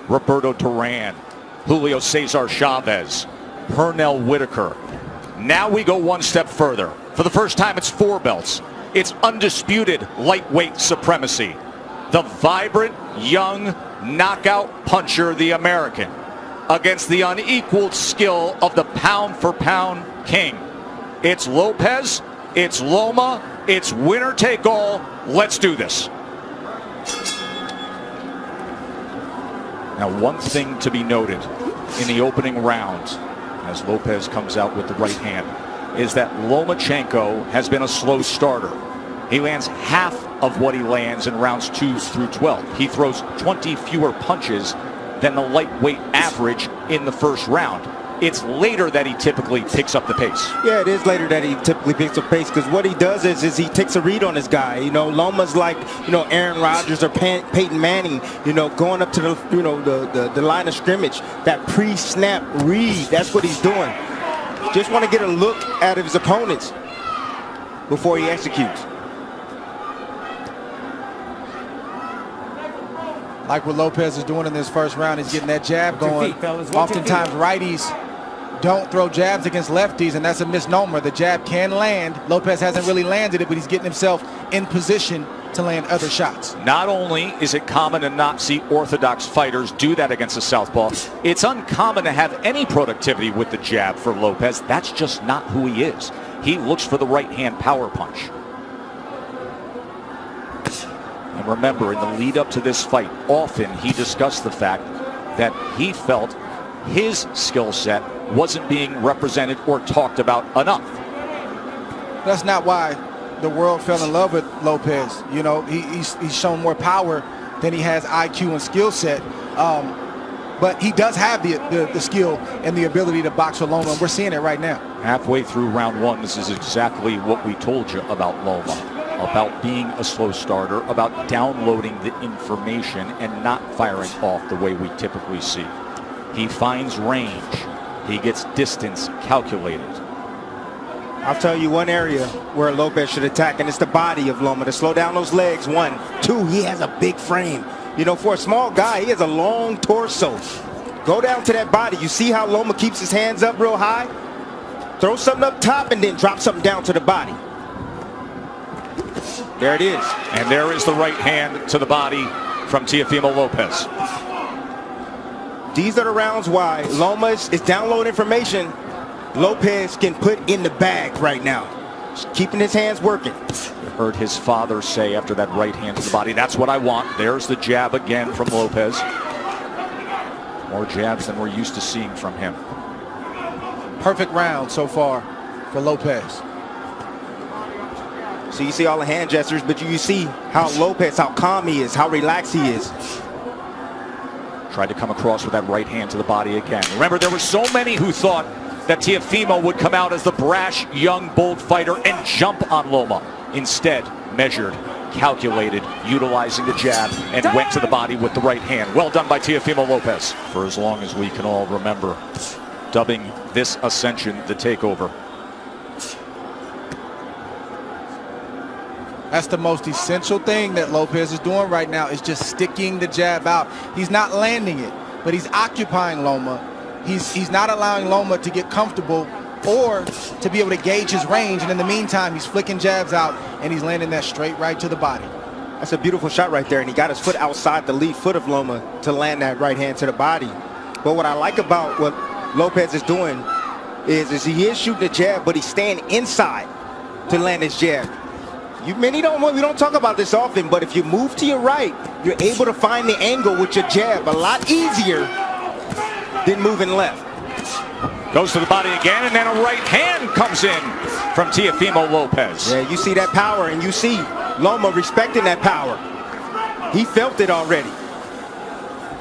Roberto Duran, Julio Cesar Chavez, Pernell Whitaker. Now we go one step further. For the first time, it's 4 belts. It's undisputed lightweight supremacy. The vibrant, young, knockout puncher, the American, against the unequaled skill of the pound-for-pound king. It's Lopez, it's Loma, it's winner take all. Let's do this. Now, one thing to be noted in the opening rounds, as Lopez comes out with the right hand, is that Lomachenko has been a slow starter. He lands half of what he lands in rounds 2 through 12. He throws 20 fewer punches than the lightweight average in the first round. It's later that he typically picks up the pace. Yeah, it is later that he typically picks up pace, because what he does is he takes a read on his guy. You know, Loma's like, you know, Aaron Rodgers or Peyton Manning, you know, going up to the, you know, the line of scrimmage. That pre-snap read, that's what he's doing. Just want to get a look at his opponents before he executes. Like what Lopez is doing in this first round, he's getting that jab going. Oftentimes righties don't throw jabs against lefties, and that's a misnomer. The jab can land. Lopez hasn't really landed it, but he's getting himself in position to land other shots. Not only is it common to not see orthodox fighters do that against a southpaw, it's uncommon to have any productivity with the jab for Lopez. That's just not who he is. He looks for the right hand power punch. And remember, in the lead up to this fight, often he discussed the fact that he felt his skill set wasn't being represented or talked about enough. That's not why the world fell in love with Lopez. You know, he's shown more power than he has IQ and skill set. But he does have the skill and the ability to box with Loma, and we're seeing it right now. Halfway through round 1, this is exactly what we told you about Loma, about being a slow starter, about downloading the information and not firing off the way we typically see. He finds range. He gets distance calculated. I'll tell you one area where Lopez should attack, and it's the body of Loma, to slow down those legs. 1, 2, he has a big frame. You know, for a small guy, he has a long torso. Go down to that body. You see how Loma keeps his hands up real high? Throw something up top and then drop something down to the body. There it is. And there is the right hand to the body from Teofimo Lopez. These are the rounds why Loma is downloading information Lopez can put in the bag right now. Just keeping his hands working. You heard his father say after that right hand to the body, that's what I want. There's the jab again from Lopez. More jabs than we're used to seeing from him. Perfect round so far for Lopez. So you see all the hand gestures, but you see how Lopez, how calm he is, how relaxed he is. Tried to come across with that right hand to the body again. Remember, there were so many who thought that Teofimo would come out as the brash, young, bold fighter and jump on Loma. Instead, measured, calculated, utilizing the jab, and went to the body with the right hand. Well done by Teofimo Lopez. For as long as we can all remember, dubbing this ascension the takeover. That's the most essential thing that Lopez is doing right now, is just sticking the jab out. He's not landing it, but he's occupying Loma. He's not allowing Loma to get comfortable or to be able to gauge his range. And in the meantime, he's flicking jabs out and he's landing that straight right to the body. That's a beautiful shot right there. And he got his foot outside the lead foot of Loma to land that right hand to the body. But what I like about what Lopez is doing is he is shooting the jab, but he's staying inside to land his jab. We don't talk about this often, but if you move to your right, you're able to find the angle with your jab a lot easier than moving left. Goes to the body again, and then a right hand comes in from Teofimo Lopez. Yeah, you see that power, and you see Loma respecting that power. He felt it already.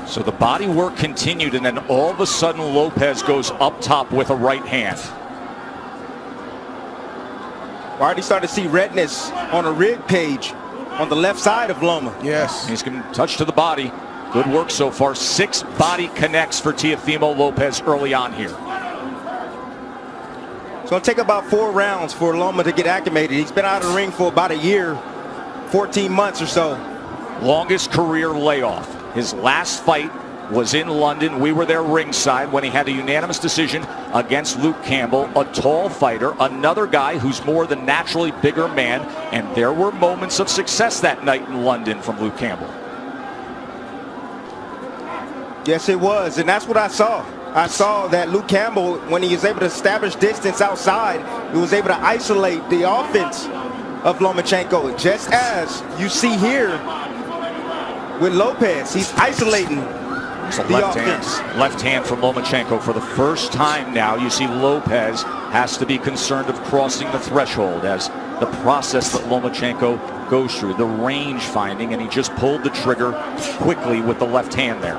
So the body work continued, and then all of a sudden Lopez goes up top with a right hand. I already started to see redness on a rib cage on the left side of Loma. Yes. He's going to touch to the body. Good work so far. 6 body connects for Teofimo Lopez early on here. It's going to take about 4 rounds for Loma to get acclimated. He's been out of the ring for about a year, 14 months or so. Longest career layoff. His last fight was in London. We were there ringside when he had a unanimous decision against Luke Campbell, a tall fighter, another guy who's more than naturally bigger man, and there were moments of success that night in London from Luke Campbell. Yes, it was, and that's what I saw. I saw that Luke Campbell, when he was able to establish distance outside, he was able to isolate the offense of Lomachenko, just as you see here with Lopez. He's isolating the offense. Left hand from Lomachenko. For the first time now, you see Lopez has to be concerned of crossing the threshold as the process that Lomachenko goes through, the range finding, and he just pulled the trigger quickly with the left hand there.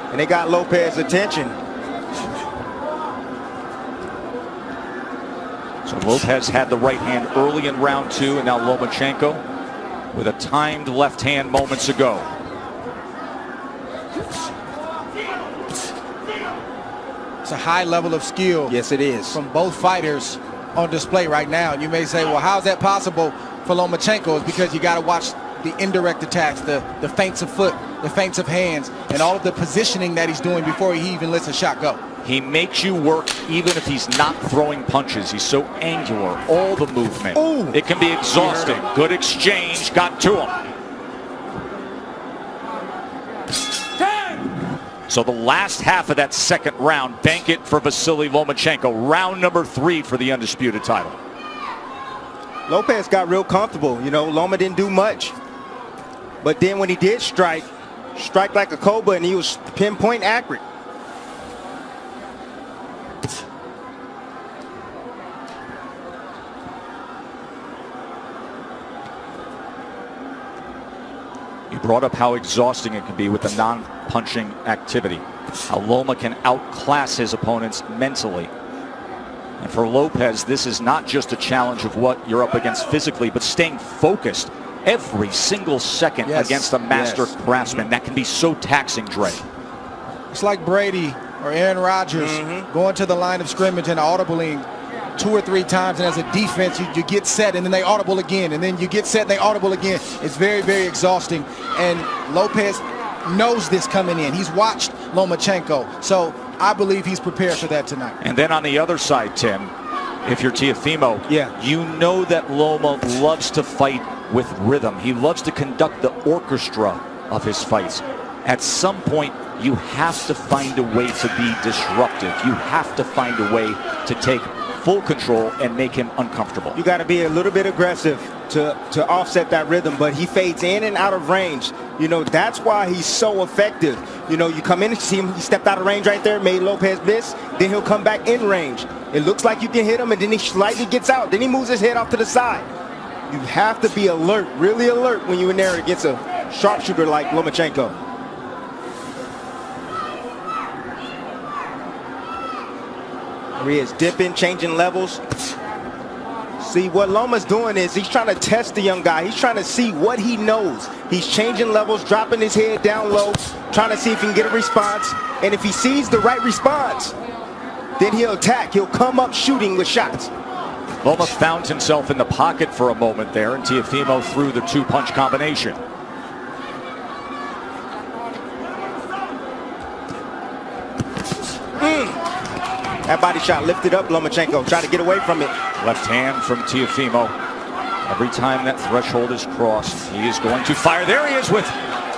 And they got Lopez's attention. So Lopez had the right hand early in round 2, and now Lomachenko with a timed left hand moments ago. It's a high level of skill. Yes, it is. From both fighters on display right now. You may say, well, how is that possible for Lomachenko? It's because you got to watch the indirect attacks, the feints of foot, the feints of hands, and all of the positioning that he's doing before he even lets a shot go. He makes you work even if he's not throwing punches. He's so angular, all the movement. Ooh. It can be exhausting. Good exchange, got to him. So the last half of that second round, bank it for Vasily Lomachenko. Round number 3 for the undisputed title. Lopez got real comfortable. You know, Loma didn't do much. But then when he did strike like a cobra, and he was pinpoint accurate. You brought up how exhausting it can be with the non-punching activity. How Loma can outclass his opponents mentally. And for Lopez, this is not just a challenge of what you're up against physically, but staying focused every single second against a master craftsman. That can be so taxing, Dre. It's like Brady or Aaron Rodgers going to the line of scrimmage and audibling 2 or 3 times, and as a defense you get set and then they audible again, and then you get set and they audible again. It's very, very exhausting, and Lopez knows this coming in. He's watched Lomachenko, so I believe he's prepared for that tonight. And then on the other side, Tim, if you're Teofimo, you know that Loma loves to fight with rhythm. He loves to conduct the orchestra of his fights. At some point, you have to find a way to be disruptive. You have to find a way to take full control and make him uncomfortable. You got to be a little bit aggressive to offset that rhythm, but he fades in and out of range. You know, that's why he's so effective. You know, you come in and see him, he stepped out of range right there, made Lopez miss, then he'll come back in range. It looks like you can hit him, and then he slightly gets out. Then he moves his head off to the side. You have to be alert, really alert, when you're in there against a sharpshooter like Lomachenko. There he is, dipping, changing levels. See, what Loma's doing is he's trying to test the young guy. He's trying to see what he knows. He's changing levels, dropping his head down low, trying to see if he can get a response. And if he sees the right response, then he'll attack. He'll come up shooting with shots. Loma found himself in the pocket for a moment there, and Teofimo threw the 2-punch combination. That body shot lifted up Lomachenko, tried to get away from it. Left hand from Teofimo. Every time that threshold is crossed, he is going to fire. There he is with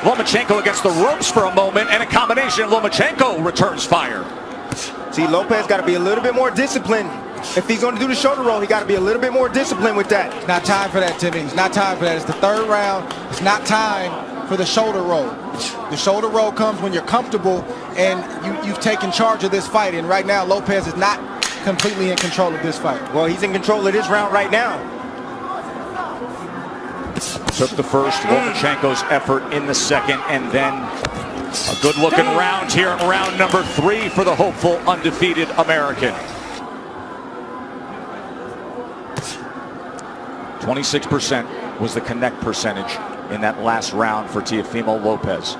Lomachenko against the ropes for a moment, and a combination. Lomachenko returns fire. See, Lopez got to be a little bit more disciplined. If he's going to do the shoulder roll, he got to be a little bit more disciplined with that. It's not time for that, Timmy. It's not time for that. It's the 3rd round. It's not time for the shoulder roll. The shoulder roll comes when you're comfortable and you've taken charge of this fight. And right now, Lopez is not completely in control of this fight. Well, he's in control of this round right now. Took the first, Lomachenko's effort in the second, and then a good-looking round here in round number 3 for the hopeful undefeated American. 26% was the connect percentage in that last round for Teofimo Lopez.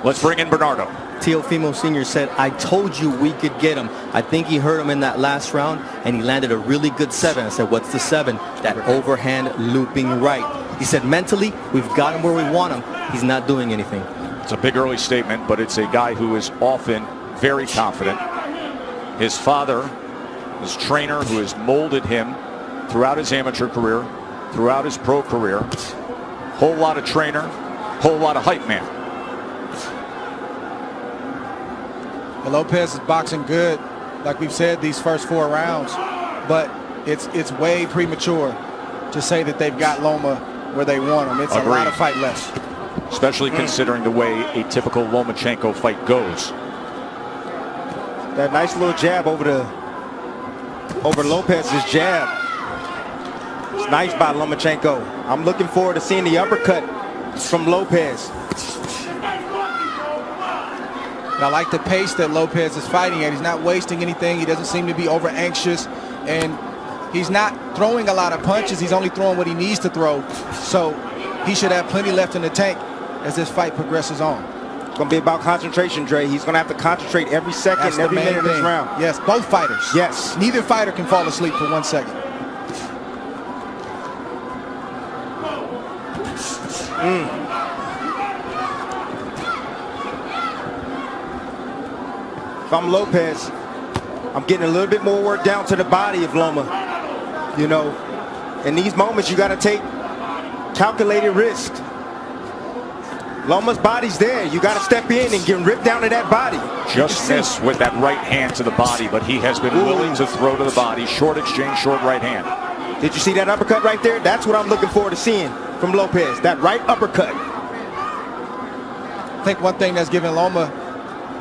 Let's bring in Bernardo. Teofimo Sr. said, I told you we could get him. I think he hurt him in that last round, and he landed a really good 7. I said, what's the 7? That overhand looping right. He said, mentally, we've got him where we want him. He's not doing anything. It's a big early statement, but it's a guy who is often very confident. His father, his trainer, who has molded him throughout his amateur career, throughout his pro career. Whole lot of trainer, whole lot of hype man. Well, Lopez is boxing good, like we've said, these first 4 rounds, but it's way premature to say that they've got Loma where they want him. It's a lot of fight left. Especially considering the way a typical Lomachenko fight goes. That nice little jab over Lopez's jab. It's nice by Lomachenko. I'm looking forward to seeing the uppercut from Lopez. And I like the pace that Lopez is fighting at. He's not wasting anything. He doesn't seem to be over anxious, and he's not throwing a lot of punches. He's only throwing what he needs to throw. So he should have plenty left in the tank as this fight progresses on. It's going to be about concentration, Dre. He's going to have to concentrate every second, every minute of this round. Yes, both fighters. Yes. Neither fighter can fall asleep for 1 second. If I'm Lopez, I'm getting a little bit more work down to the body of Loma. You know, in these moments, you got to take calculated risk. Loma's body's there. You got to step in and get ripped down to that body. Just missed with that right hand to the body, but he has been willing to throw to the body. Short exchange, short right hand. Did you see that uppercut right there? That's what I'm looking forward to seeing from Lopez. That right uppercut. I think one thing that's giving Loma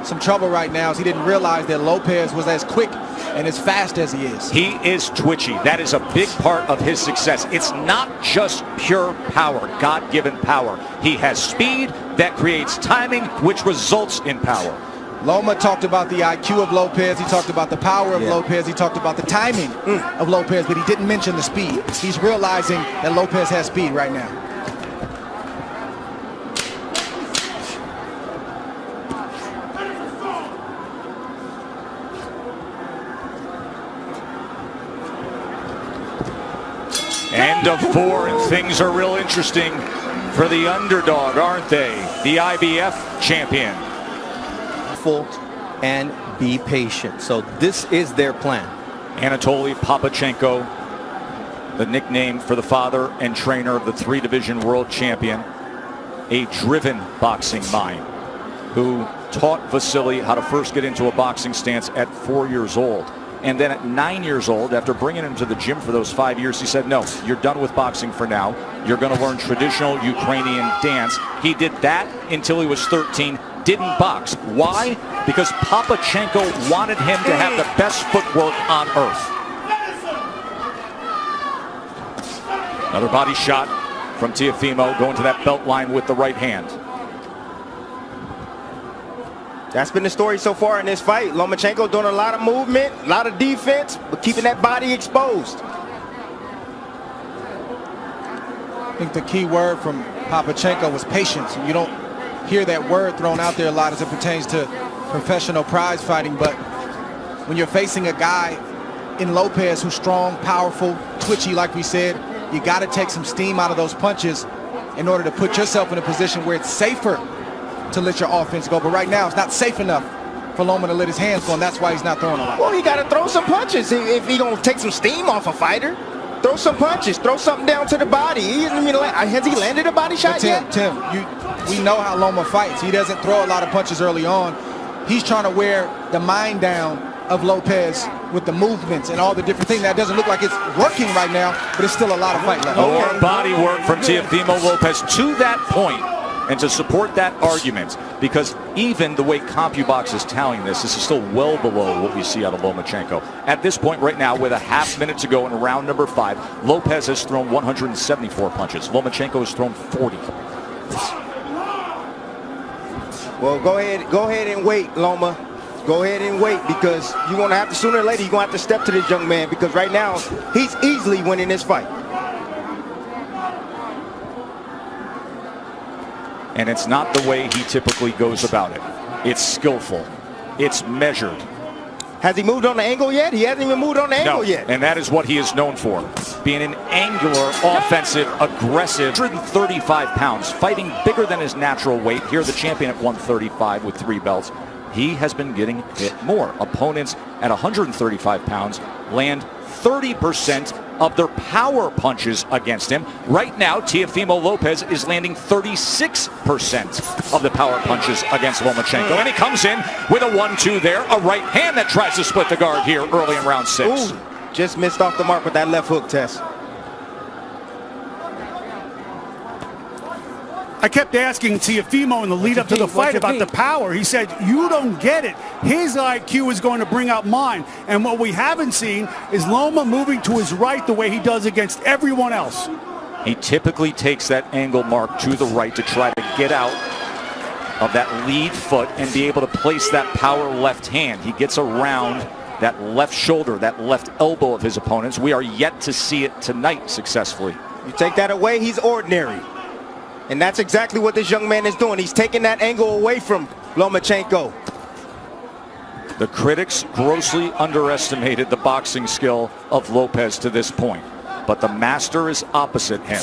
some trouble right now is he didn't realize that Lopez was as quick and as fast as he is. He is twitchy. That is a big part of his success. It's not just pure power, God-given power. He has speed that creates timing, which results in power. Loma talked about the IQ of Lopez. He talked about the power of Lopez. He talked about the timing of Lopez, but he didn't mention the speed. He's realizing that Lopez has speed right now. End of 4, and things are real interesting for the underdog, aren't they? The IBF champion. And be patient. So this is their plan. Anatoly Papachenko, the nickname for the father and trainer of the 3-division world champion, a driven boxing mind who taught Vasily how to first get into a boxing stance at 4 years old. And then at 9 years old, after bringing him to the gym for those 5 years, he said, no, you're done with boxing for now. You're going to learn traditional Ukrainian dance. He did that until he was 13, didn't box. Why? Because Papachenko wanted him to have the best footwork on earth. Another body shot from Teofimo, going to that belt line with the right hand. That's been the story so far in this fight. Lomachenko doing a lot of movement, a lot of defense, but keeping that body exposed. I think the key word from Papachenko was patience. You don't hear that word thrown out there a lot as it pertains to professional prize fighting, but when you're facing a guy in Lopez who's strong, powerful, twitchy, like we said, you got to take some steam out of those punches in order to put yourself in a position where it's safer to let your offense go. But right now, it's not safe enough for Loma to let his hands go, and that's why he's not throwing a lot. Well, he got to throw some punches if he going to take some steam off a fighter. Throw some punches. Throw something down to the body. Has he landed a body shot yet? Tim, we know how Loma fights. He doesn't throw a lot of punches early on. He's trying to wear the mind down of Lopez with the movements and all the different things. That doesn't look like it's working right now, but it's still a lot of fight left. More body work from Teofimo Lopez to that point. And to support that argument, because even the way CompuBox is tallying this is still well below what we see out of Lomachenko. At this point right now, with a half minute to go in round number 5, Lopez has thrown 174 punches. Lomachenko has thrown 40. Well, go ahead and wait, Loma. Go ahead and wait, because you're going to have to, sooner or later, you're going to have to step to this young man, because right now, he's easily winning this fight. And it's not the way he typically goes about it. It's skillful. It's measured. Has he moved on the angle yet? He hasn't even moved on the angle yet. And that is what he is known for. Being an angular, offensive, aggressive, 135 pounds, fighting bigger than his natural weight. Here the champion at 135 with 3 belts. He has been getting hit more. Opponents at 135 pounds land 30% of their power punches against him. Right now, Teofimo Lopez is landing 36% of the power punches against Lomachenko. And he comes in with a 1-2 there, a right hand that tries to split the guard here early in round 6. Ooh, just missed off the mark with that left hook, Tess. I kept asking Teofimo in the lead up to the fight about the power. He said, you don't get it. His IQ is going to bring out mine. And what we haven't seen is Loma moving to his right the way he does against everyone else. He typically takes that angle mark to the right to try to get out of that lead foot and be able to place that power left hand. He gets around that left shoulder, that left elbow of his opponents. We are yet to see it tonight successfully. You take that away, he's ordinary. And that's exactly what this young man is doing. He's taking that angle away from Lomachenko. The critics grossly underestimated the boxing skill of Lopez to this point. But the master is opposite him.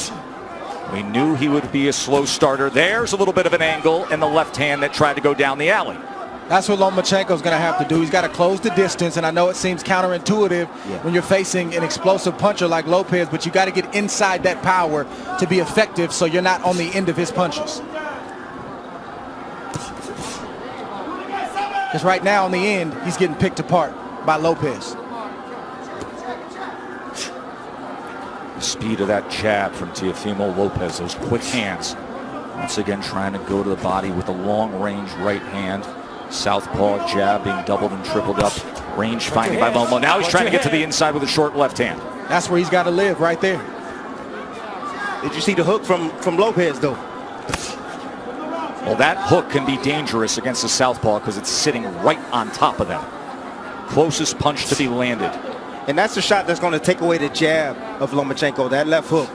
We knew he would be a slow starter. There's a little bit of an angle in the left hand that tried to go down the alley. That's what Lomachenko's going to have to do. He's got to close the distance, and I know it seems counterintuitive when you're facing an explosive puncher like Lopez, but you got to get inside that power to be effective so you're not on the end of his punches. Because right now, in the end, he's getting picked apart by Lopez. The speed of that jab from Teofimo Lopez, those quick hands. Once again, trying to go to the body with a long-range right hand. Southpaw jab being doubled and tripled up. Range finding by Loma. Now he's trying to get to the inside with a short left hand. That's where he's got to live, right there. Did you see the hook from Lopez, though? Well, that hook can be dangerous against the southpaw because it's sitting right on top of them. Closest punch to be landed. And that's the shot that's going to take away the jab of Lomachenko, that left hook.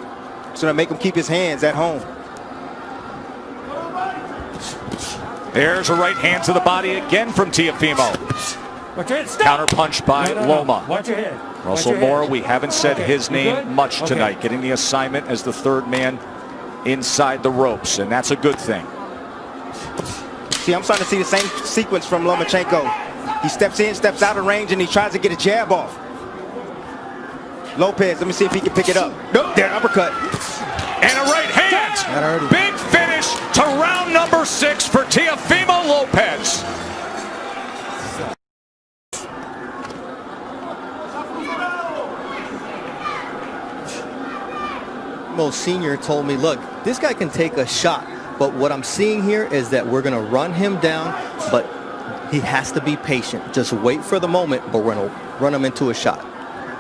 It's going to make him keep his hands at home. There's a right hand to the body again from Teofimo. Counter punch by Loma. Watch your head. Russell Mora, we haven't said his name much tonight. Getting the assignment as the third man inside the ropes, and that's a good thing. See, I'm starting to see the same sequence from Lomachenko. He steps in, steps out of range, and he tries to get a jab off. Lopez, let me see if he can pick it up. Nope, there, uppercut. And a right hand. Big finish to round number 6 for Teofimo Lopez. Mo Sr. told me, look, this guy can take a shot, but what I'm seeing here is that we're going to run him down, but he has to be patient. Just wait for the moment, but we're going to run him into a shot.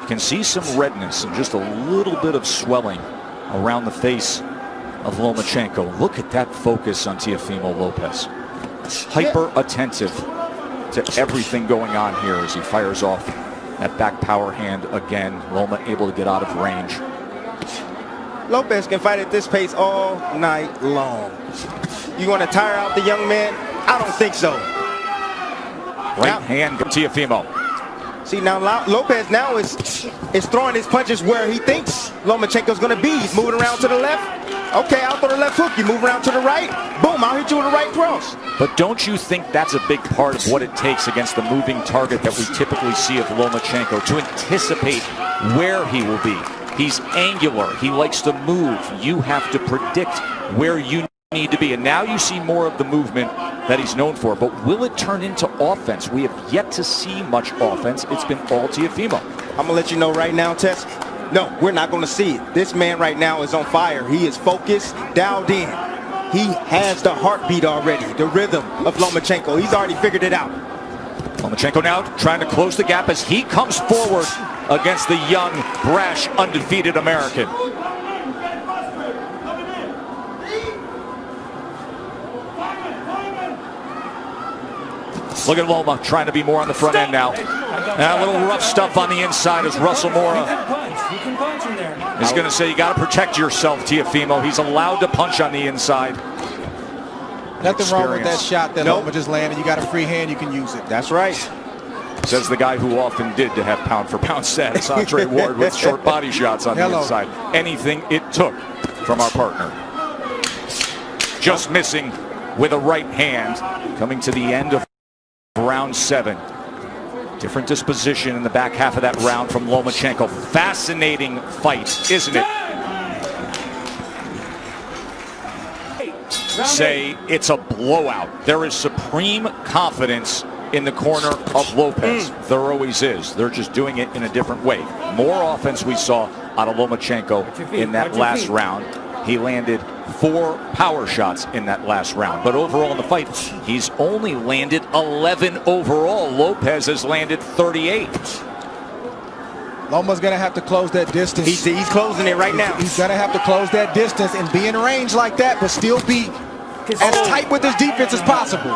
You can see some redness and just a little bit of swelling around the face of Lomachenko. Look at that focus on Teofimo Lopez. Hyper attentive to everything going on here as he fires off that back power hand again. Loma able to get out of range. Lopez can fight at this pace all night long. You want to tire out the young man? I don't think so. Right hand from Teofimo. See, now Lopez now is throwing his punches where he thinks Lomachenko's going to be. He's moving around to the left. Okay, I'll throw the left hook. You move around to the right. Boom, I'll hit you with a right cross. But don't you think that's a big part of what it takes against the moving target that we typically see of Lomachenko, to anticipate where he will be? He's angular. He likes to move. You have to predict where you need to be. And now you see more of the movement that he's known for. But will it turn into offense? We have yet to see much offense. It's been all Teofimo. I'm going to let you know right now, Tess. No, we're not going to see it. This man right now is on fire. He is focused, dialed in. He has the heartbeat already, the rhythm of Lomachenko. He's already figured it out. Lomachenko now trying to close the gap as he comes forward against the young, brash, undefeated American. Look at Loma trying to be more on the front end now. And a little rough stuff on the inside as Russell Mora is going to say you got to protect yourself, Teofimo. He's allowed to punch on the inside. Nothing wrong with that shot that Loma just landed. You got a free hand, you can use it. That's right. Says the guy who often did to have pound-for-pound status, Andre Ward, with short body shots on the inside. Anything it took from our partner. Just missing with a right hand. Coming to the end of round 7. Different disposition in the back half of that round from Lomachenko. Fascinating fight, isn't it? Say it's a blowout. There is supreme confidence in the corner of Lopez. There always is. They're just doing it in a different way. More offense we saw out of Lomachenko in that last round. He landed 4 power shots in that last round. But overall in the fight, he's only landed 11 overall. Lopez has landed 38. Loma's going to have to close that distance. He's closing it right now. He's going to have to close that distance and be in range like that, but still be as tight with his defense as possible.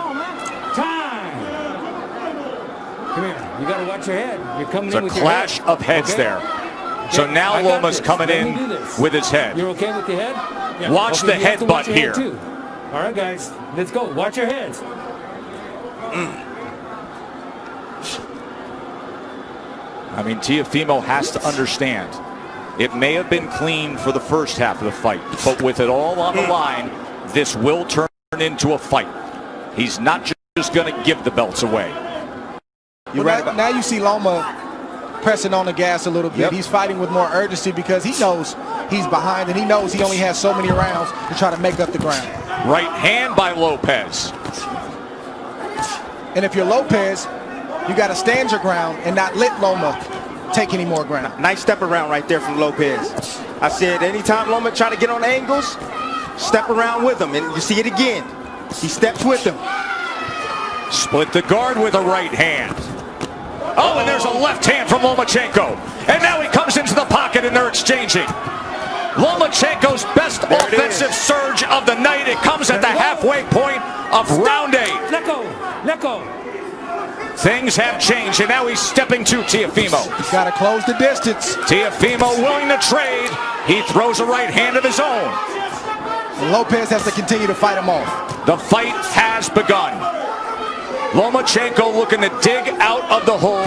Come here. You got to watch your head. You're coming It's in a with your clash head. of heads Okay? there. Okay, So now I got Loma's this. coming Let me in do this. with his head. You're okay with your head? Yeah. Watch Okay, the you have to watch headbutt your head here. too. All right, guys. Let's go. Watch your heads. I mean, Teofimo has to understand. It may have been clean for the first half of the fight, but with it all on the line, this will turn into a fight. He's not just going to give the belts away. Now you see Loma pressing on the gas a little bit. He's fighting with more urgency because he knows he's behind and he knows he only has so many rounds to try to make up the ground. Right hand by Lopez. And if you're Lopez, you got to stand your ground and not let Loma take any more ground. Nice step around right there from Lopez. I said anytime Loma try to get on angles, step around with him. And you see it again. He steps with him. Split the guard with a right hand. Oh, and there's a left hand from Lomachenko. And now he comes into the pocket and they're exchanging. Lomachenko's best offensive surge of the night. It comes at the halfway point of round 8. Let go. Let go. Things have changed, and now he's stepping to Teofimo. He's got to close the distance. Teofimo willing to trade. He throws a right hand of his own. And Lopez has to continue to fight him off. The fight has begun. Lomachenko looking to dig out of the hole.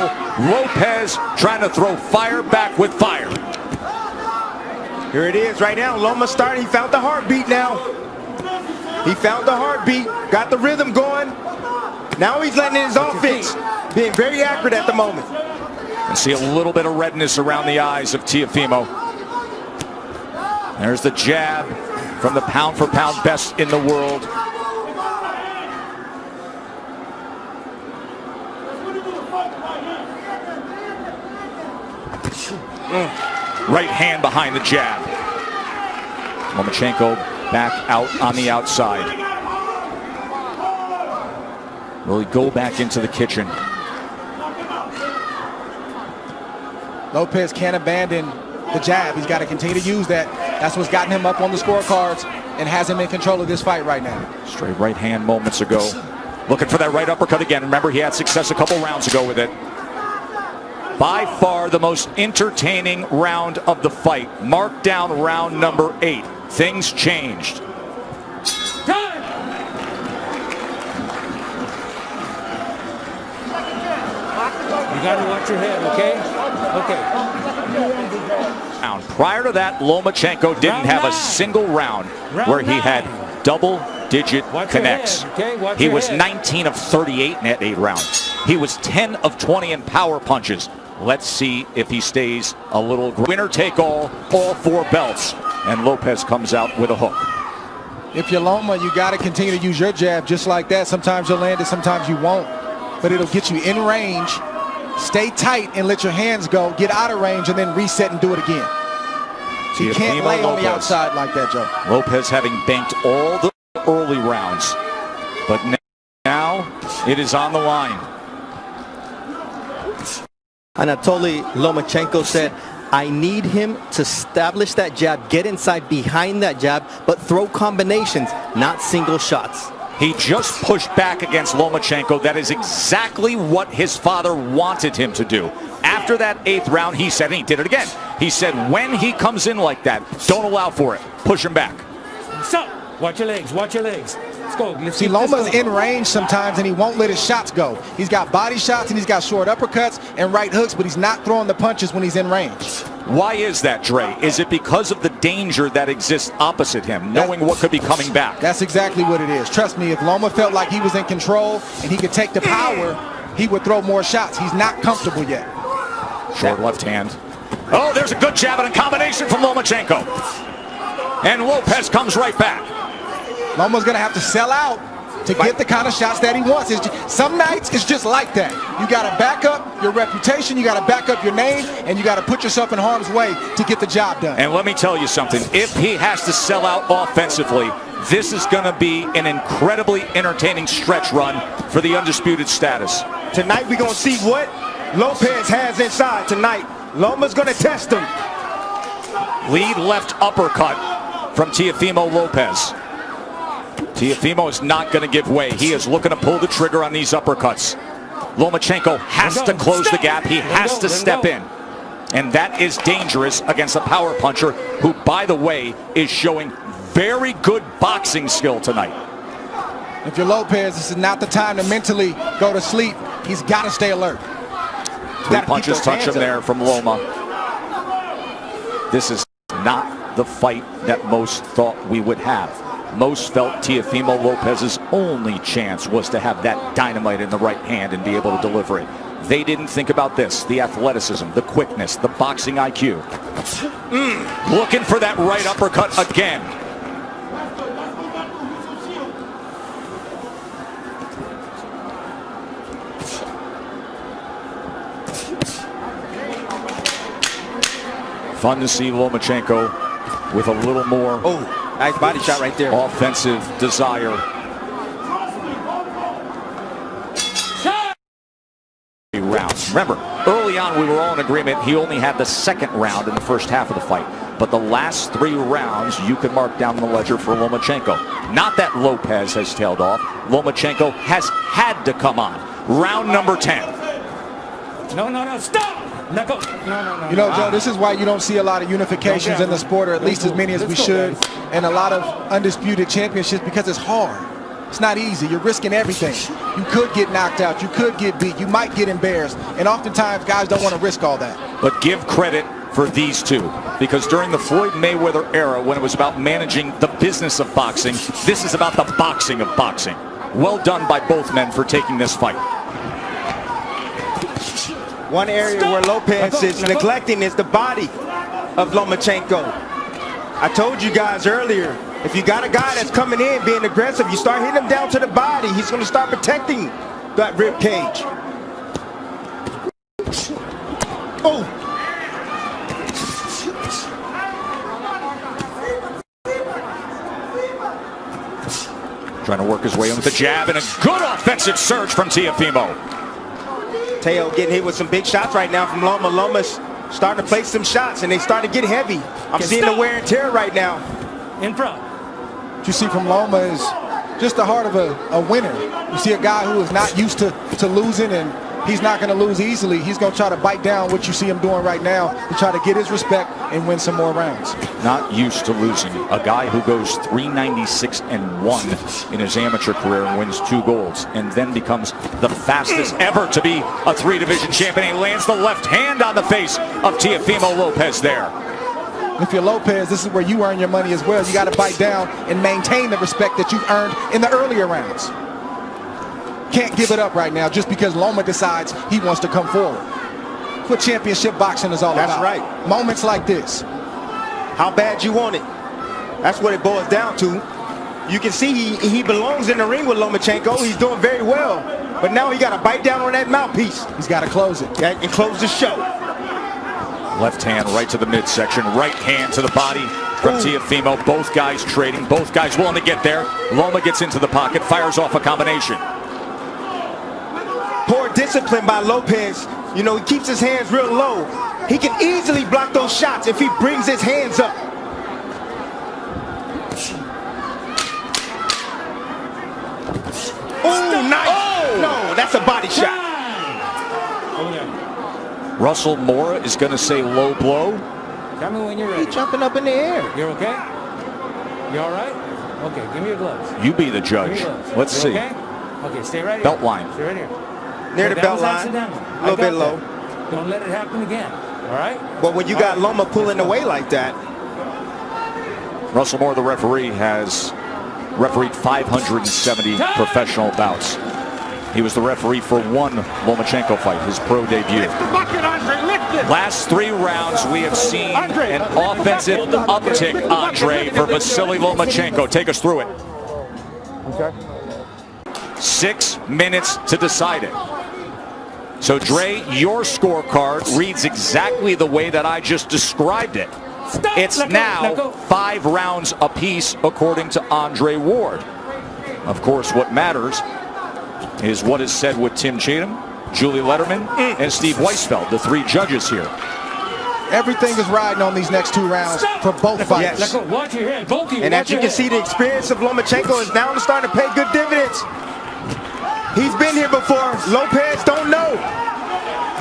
Lopez trying to throw fire back with fire. Here it is right now. Loma started. He found the heartbeat now. He found the heartbeat. Got the rhythm going. Now he's letting in his offense. Being very accurate at the moment. And see a little bit of redness around the eyes of Teofimo. There's the jab from the pound-for-pound best in the world. Right hand behind the jab. Lomachenko back out on the outside. Will he go back into the kitchen? Lopez can't abandon the jab. He's got to continue to use that. That's what's gotten him up on the scorecards and has him in control of this fight right now. Straight right hand moments ago. Looking for that right uppercut again. Remember, he had success a couple rounds ago with it. By far the most entertaining round of the fight. Mark down round number 8. Things changed. Time. You got to watch your head, okay? Okay. Prior to that, Lomachenko didn't have a single round where he had double-digit connects. He was 19 of 38 in that 8 rounds. He was 10 of 20 in power punches. Let's see if he stays a little. Winner take all 4 belts. And Lopez comes out with a hook. If you're Loma, you got to continue to use your jab just like that. Sometimes you'll land it, sometimes you won't. But it'll get you in range. Stay tight and let your hands go. Get out of range and then reset and do it again. So you can't lay on the outside like that, Joe. Lopez having banked all the early rounds. But now it is on the line. Anatoly Lomachenko said, I need him to establish that jab, get inside behind that jab, but throw combinations, not single shots. He just pushed back against Lomachenko. That is exactly what his father wanted him to do. After that 8th round, he said, and he did it again. He said, when he comes in like that, don't allow for it. Push him back. So, watch your legs. Watch your legs. go. Let's See, keep this Loma's going. in range sometimes, and he won't let his shots go. He's got body shots, and he's got short uppercuts and right hooks, but he's not throwing the punches when he's in range. Why is that, Dre? Is it because of the danger that exists opposite him, knowing what could be coming back? That's exactly what it is. Trust me, if Loma felt like he was in control and he could take the power, he would throw more shots. He's not comfortable yet. Short left hand. Oh, there's a good jab and a combination from Lomachenko. And Lopez comes right back. Loma's going to have to sell out to get the kind of shots that he wants. Some nights it's just like that. You got to back up your reputation, you got to back up your name, and you got to put yourself in harm's way to get the job done. And let me tell you something. If he has to sell out offensively, this is going to be an incredibly entertaining stretch run for the undisputed status. Tonight we're going to see what Lopez has inside tonight. Loma's going to test him. Lead left uppercut from Teofimo Lopez. Teofimo is not going to give way. He is looking to pull the trigger on these uppercuts. Lomachenko has to close the gap. He has to step in. And that is dangerous against a power puncher who, by the way, is showing very good boxing skill tonight. If you're Lopez, this is not the time to mentally go to sleep. He's got to stay alert. Three punches touch him there from Loma. This is not the fight that most thought we would have. Most felt Teofimo Lopez's only chance was to have that dynamite in the right hand and be able to deliver it. They didn't think about this, the athleticism, the quickness, the boxing IQ. Looking for that right uppercut again. Fun to see Lomachenko with a little more Nice body shot right there. offensive desire. Rounds. Remember, early on we were all in agreement he only had the second round in the first half of the fight. But the last 3 rounds you can mark down the ledger for Lomachenko. Not that Lopez has tailed off. Lomachenko has had to come on. Round number 10. No, stop! No, no. You know, Joe, this is why you don't see a lot of unifications in the sport, or at least as many as we should, and a lot of undisputed championships, because it's hard. It's not easy. You're risking everything. You could get knocked out. You could get beat. You might get embarrassed. And oftentimes, guys don't want to risk all that. But give credit for these two, because during the Floyd Mayweather era, when it was about managing the business of boxing, this is about the boxing of boxing. Well done by both men for taking this fight. One area where Lopez is neglecting is the body of Lomachenko. I told you guys earlier, if you got a guy that's coming in being aggressive, you start hitting him down to the body, he's going to start protecting that rib cage. Oh! Trying to work his way in with the jab and a good offensive surge from Teofimo. Teo getting hit with some big shots right now from Loma. Loma's starting to place some shots, and they start to get heavy. I'm seeing the wear and tear right now. In front. What you see from Loma is just the heart of a winner. You see a guy who is not used to losing, and he's not going to lose easily. He's going to try to bite down what you see him doing right now to try to get his respect and win some more rounds. Not used to losing. A guy who goes 396-1 in his amateur career and wins 2 golds, and then becomes the fastest ever to be a 3-division champion. He lands the left hand on the face of Teofimo Lopez there. If you're Lopez, this is where you earn your money as well. You got to bite down and maintain the respect that you've earned in the earlier rounds. Can't give it up right now just because Loma decides he wants to come forward. That's what championship boxing is all about. That's right. Moments like this. How bad you want it. That's what it boils down to. You can see he belongs in the ring with Lomachenko. He's doing very well. But now he got to bite down on that mouthpiece. He's got to close it. And close the show. Left hand right to the midsection. Right hand to the body from Teofimo. Both guys trading. Both guys willing to get there. Loma gets into the pocket. Fires off a combination. Poor discipline by Lopez. You know, he keeps his hands real low. He can easily block those shots if he brings his hands up. Oh, nice. Oh. No, that's a body shot. Russell Mora is going to say low blow. Tell me when you're ready. He's jumping up in the air. You're okay? You all right? Okay, give me your gloves. You be the Give me judge. your gloves. Let's You see. Okay? Okay, stay right here. Belt line. Stay right here. Near the That belt was line, accidental. a little I bit got low. that. Don't let it happen again. All right? But when you got Loma pulling away like that, Russell Moore, the referee, has refereed 570 professional bouts. He was the referee for one Lomachenko fight, his pro debut. Last 3 rounds, we have seen an offensive uptick, Andre, for Vasily Lomachenko. Take us through it. Okay. 6 minutes to decide it. So, Dre, your scorecard reads exactly the way that I just described it. It's now 5 rounds apiece, according to Andre Ward. Of course, what matters is what is said with Tim Cheatham, Julie Letterman, and Steve Weisfeld, the 3 judges here. Everything is riding on these next 2 rounds for both fighters. Yes. Watch your head. Both of you. and as you can see, the experience of Lomachenko is now starting to pay good dividends. He's been here before. Lopez don't know.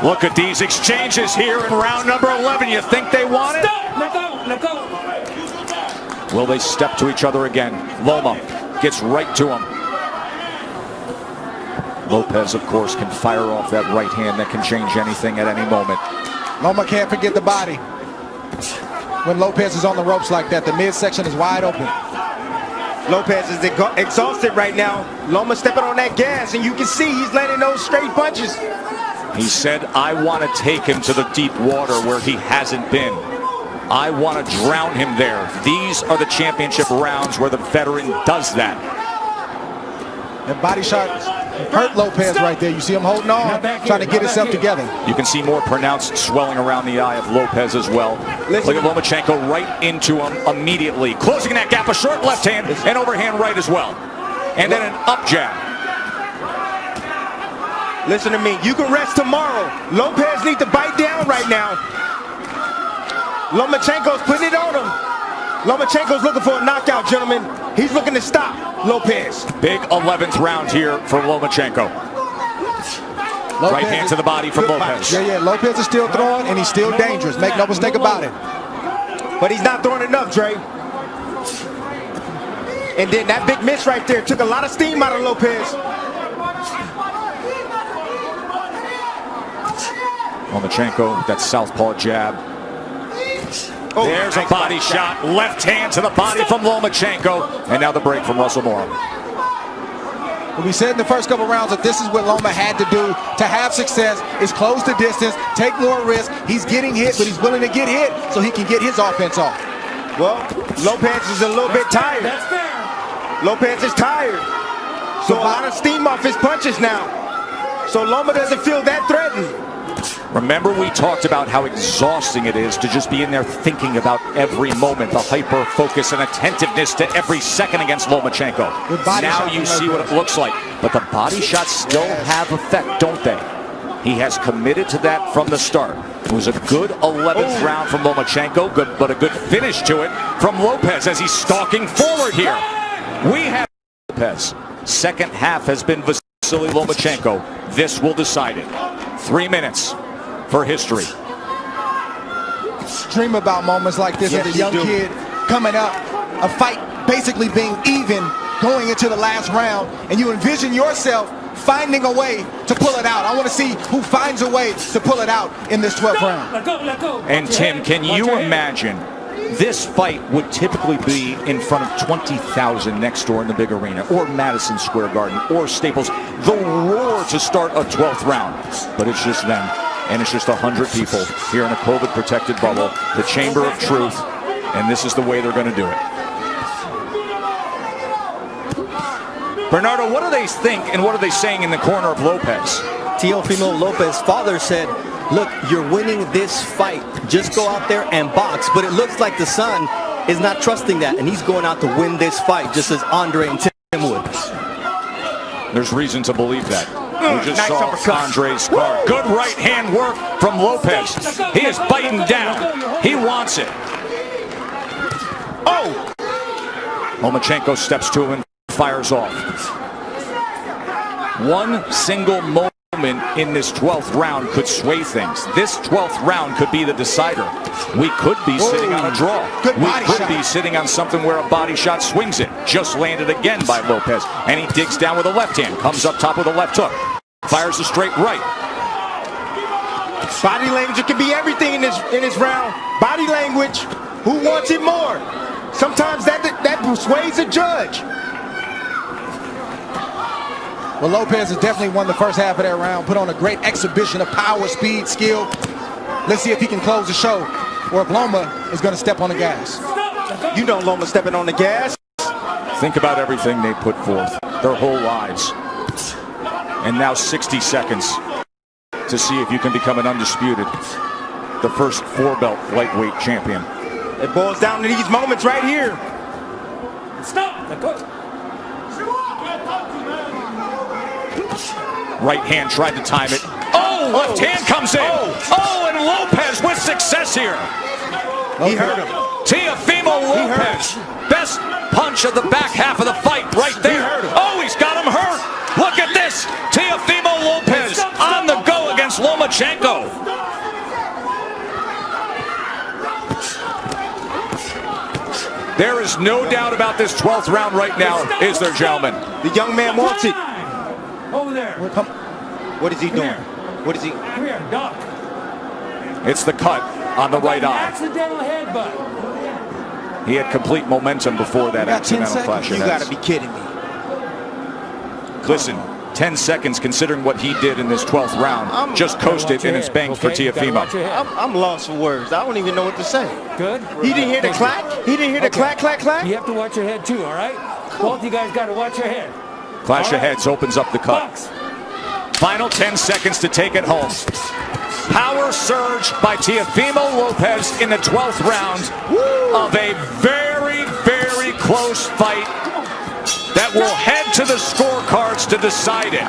Look at these exchanges here in round number 11. You think they want it? Let go. Will they step to each other again? Loma gets right to him. Lopez, of course, can fire off that right hand that can change anything at any moment. Loma can't forget the body. When Lopez is on the ropes like that, the midsection is wide open. Lopez is exhausted right now. Loma stepping on that gas, and you can see he's landing those straight punches. He said, I want to take him to the deep water where he hasn't been. I want to drown him there. These are the championship rounds where the veteran does that. That body shot hurt Lopez right there. You see him holding on, trying to get himself together. You can see more pronounced swelling around the eye of Lopez as well. Look at Lomachenko right into him immediately. Closing that gap, a short left hand and overhand right as well. And then an up jab. Listen to me. You can rest tomorrow. Lopez needs to bite down right now. Lomachenko's putting it on him. Lomachenko's looking for a knockout, gentlemen. He's looking to stop Lopez. Big 11th round here for Lomachenko. Right hand to the body from Lopez. Yeah, Lopez is still throwing, and he's still dangerous. Make no mistake about it. But he's not throwing enough, Dre. And then that big miss right there took a lot of steam out of Lopez. Lomachenko, that southpaw jab. There's a body shot. Left hand to the body from Lomachenko. And now the break from Russell Moore. We said in the first couple rounds that this is what Loma had to do to have success, is close the distance, take more risk. He's getting hit, but he's willing to get hit so he can get his offense off. Well, Lopez is a little bit tired. That's fair. Lopez is tired. So a lot of steam off his punches now. So Loma doesn't feel that threatened. Remember, we talked about how exhausting it is to just be in there thinking about every moment, the hyper focus and attentiveness to every second against Lomachenko. Now you see what it looks like. But the body shots still have effect, don't they? He has committed to that from the start. It was a good 11th round from Lomachenko, but a good finish to it from Lopez as he's stalking forward here. We have Lopez. Second half has been Vasily Lomachenko. This will decide it. 3 minutes for history. Dream about moments like this as a young kid coming up, a fight basically being even going into the last round, and you envision yourself finding a way to pull it out. I want to see who finds a way to pull it out in this 12th round. Let go. And Tim, can you imagine this fight would typically be in front of 20,000 next door in the big arena, or Madison Square Garden, or Staples. The roar to start a 12th round. But it's just them. And it's just 100 people here in a COVID-protected bubble, the chamber of truth, and this is the way they're going to do it. Bernardo, what do they think and what are they saying in the corner of Lopez? Teofimo Lopez's father said, look, you're winning this fight. Just go out there and box. But it looks like the son is not trusting that, and he's going out to win this fight, just as Andre and Tim would. There's reason to believe that. We just saw Andre's card. Good right hand work from Lopez. He is biting down. He wants it. Oh! Lomachenko steps to him and fires off. One single moment in this 12th round could sway things. This 12th round could be the decider. We could be sitting on a draw. Good We body could shot. be sitting on something where a body shot swings it. Just landed again by Lopez. And he digs down with a left hand. Comes up top with a left hook. Fires a straight right. Body language, it can be everything in this round. Body language, who wants it more? Sometimes that persuades a judge. Well, Lopez has definitely won the first half of that round, put on a great exhibition of power, speed, skill. Let's see if he can close the show, or if Loma is going to step on the gas. You know Loma stepping on the gas. Think about everything they put forth, their whole lives. And now 60 seconds to see if you can become an undisputed, the first 4-belt lightweight champion. It boils down to these moments right here. Right hand tried to time it. Oh, left hand comes in. Oh, and Lopez with success here. He hurt him. Teofimo Lopez. Best punch of the back half of the fight right there. Oh, he's got him hurt. Look at this. Teofimo Lopez on the go against Lomachenko. There is no doubt about this 12th round right now, is there, gentlemen? The young man wants it. Over there. What is he doing? here. What is he? Come here, duck. It's the cut on the right eye. Accidental headbutt. He had complete momentum before that got 10 accidental clash of You heads. gotta be kidding me. Listen, 10 seconds considering what he did in this 12th round. Just coasted and it's banked for Teofimo. I'm lost for words. I don't even know what to say. Good. He didn't hear the clack? He didn't hear the clack, clack, clack? You have to watch your head too, all right? Both you guys got to watch your head. Clash All of right. heads opens up the cut. Box. Final 10 seconds to take it home. Power surge by Teofimo Lopez in the 12th round of a very, very close fight that will head to the scorecards to decide it.